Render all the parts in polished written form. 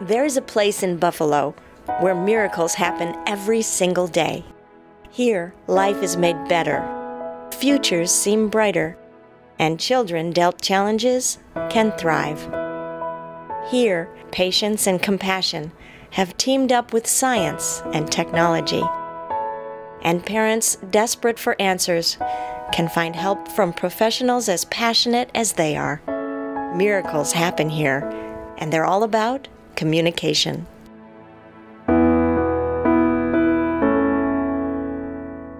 There's a place in Buffalo where miracles happen every single day. Here, life is made better, futures seem brighter, and children dealt challenges can thrive. Here, patience and compassion have teamed up with science and technology. And parents desperate for answers can find help from professionals as passionate as they are. Miracles happen here, and they're all about communication.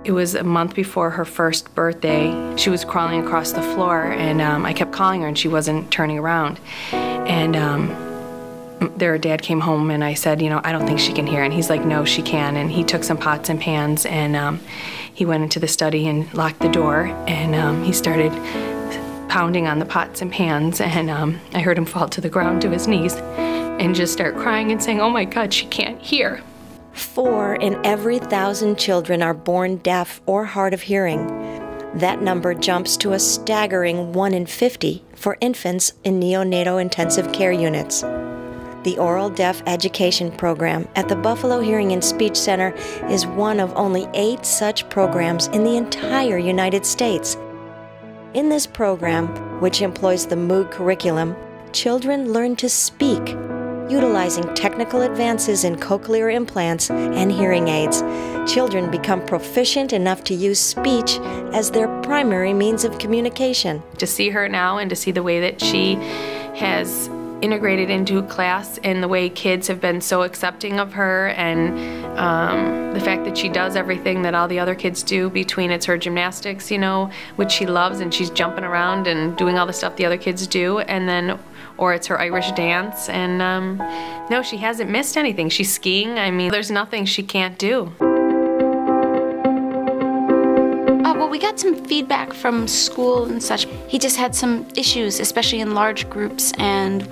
It was a month before her first birthday. She was crawling across the floor, and I kept calling her, and she wasn't turning around. And their dad came home, and I said, I don't think she can hear. And he's like, no, she can. And he took some pots and pans, and he went into the study and locked the door, and he started pounding on the pots and pans, and I heard him fall to the ground to his knees and just start crying and saying, oh my God, she can't hear. 4 in every 1,000 children are born deaf or hard of hearing. That number jumps to a staggering 1 in 50 for infants in neonatal intensive care units. The Oral Deaf Education Program at the Buffalo Hearing and Speech Center is one of only 8 such programs in the entire United States. In this program, which employs the Moog curriculum, children learn to speak, utilizing technical advances in cochlear implants and hearing aids. Children become proficient enough to use speech as their primary means of communication. To see her now and to see the way that she has integrated into class and the way kids have been so accepting of her, and the fact that she does everything that all the other kids do, between it's her gymnastics, which she loves, and she's jumping around and doing all the stuff the other kids do, and then or it's her Irish dance, and no, she hasn't missed anything. She's skiing. There's nothing she can't do. Well, we got some feedback from school and such. He just had some issues, especially in large groups and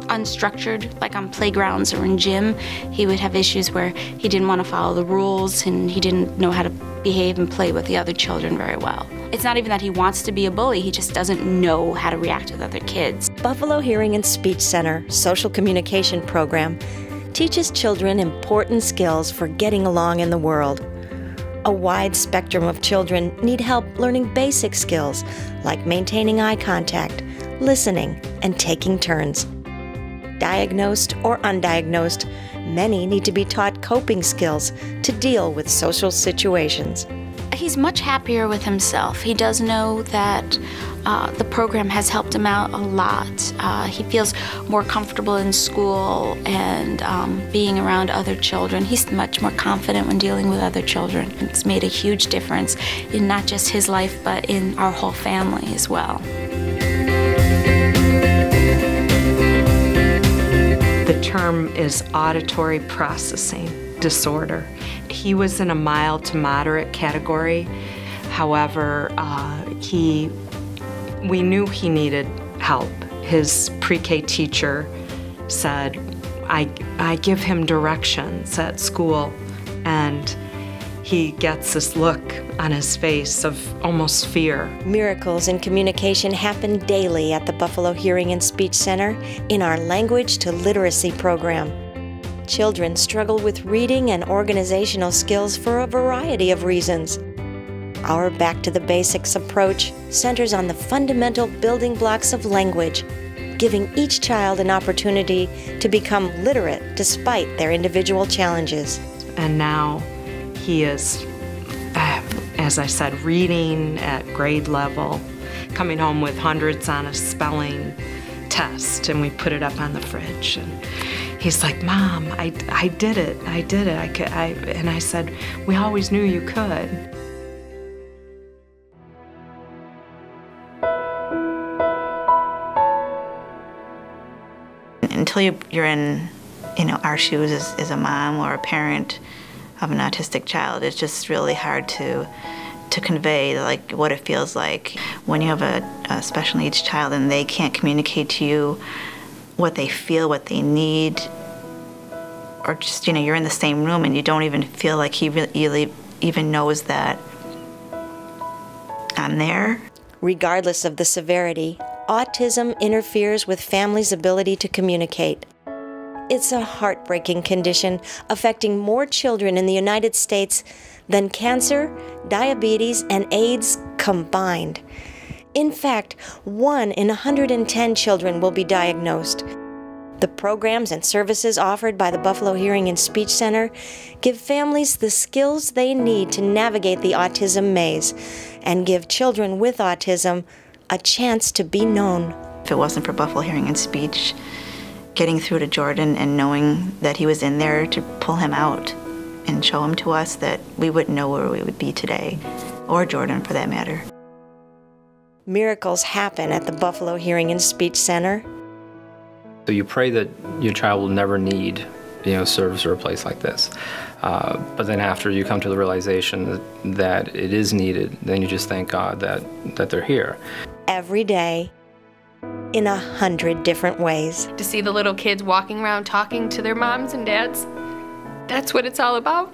unstructured, like on playgrounds or in gym. He would have issues where he didn't want to follow the rules, and he didn't know how to behave and play with the other children very well. It's not even that he wants to be a bully, he just doesn't know how to react with other kids. Buffalo Hearing and Speech Center Social Communication Program teaches children important skills for getting along in the world. A wide spectrum of children need help learning basic skills like maintaining eye contact, listening, and taking turns. Diagnosed or undiagnosed, many need to be taught coping skills to deal with social situations. He's much happier with himself. He does know that the program has helped him out a lot. He feels more comfortable in school and being around other children. He's much more confident when dealing with other children. It's made a huge difference in not just his life, but in our whole family as well. The term is auditory processing disorder. He was in a mild to moderate category. However, we knew he needed help. His pre-K teacher said, I give him directions at school, and he gets this look on his face of almost fear. Miracles in communication happen daily at the Buffalo Hearing and Speech Center in our Language to Literacy program. Children struggle with reading and organizational skills for a variety of reasons. Our Back to the Basics approach centers on the fundamental building blocks of language, giving each child an opportunity to become literate despite their individual challenges. And now he is, as I said, reading at grade level, coming home with hundreds on a spelling test, and we put it up on the fridge. And he's like, Mom, I did it. And I said, we always knew you could. Until you're in, our shoes as a mom or a parent of an autistic child, it's just really hard to convey what it feels like when you have a special needs child and they can't communicate to you what they feel, what they need, or just you're in the same room and you don't even feel like he really even knows that I'm there. Regardless of the severity, autism interferes with families' ability to communicate. It's a heartbreaking condition affecting more children in the United States than cancer, diabetes, and AIDS combined. In fact, 1 in 110 children will be diagnosed. The programs and services offered by the Buffalo Hearing and Speech Center give families the skills they need to navigate the autism maze and give children with autism a chance to be known. If it wasn't for Buffalo Hearing and Speech, getting through to Jordan and knowing that he was in there to pull him out and show him to us, that we wouldn't know where we would be today, or Jordan for that matter. Miracles happen at the Buffalo Hearing and Speech Center. So you pray that your child will never need, service or a place like this. But then after you come to the realization that it is needed, then you just thank God that they're here. Every day, in 100 different ways. To see the little kids walking around talking to their moms and dads, that's what it's all about.